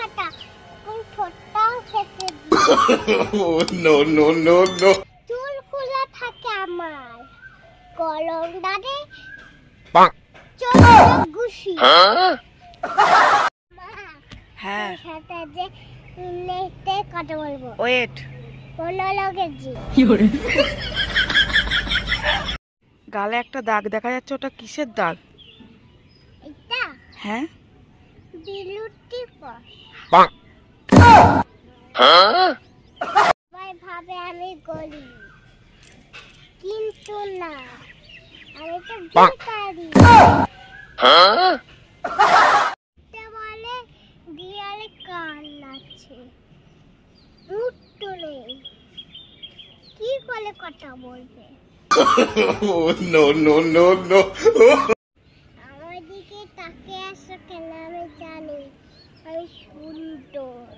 ফাটা কোন ঠোঁটটাও ফেটে নো নো নো নো চুল খোলা থাকে আমার কলম দাঁড়ে চোখ ঘুষি হ্যাঁ সাথে যে নেটে কথা বলবো ওয়েট মনোলগের জি গালে একটা দাগ দেখা যাচ্ছে, ওটা কিসের দাগ? এটা হ্যাঁ বিলুটি পশ সবাই ভাবে আমি গরিব কিন্তু না আমি তো ভিখারি বলে দিয়ালে কান আছে মুট্টু নেই কি বলে কথা বলবে নো নো নো নো আমার দিকে তাকে আসো কেন আমি জানি আমি সুন্দর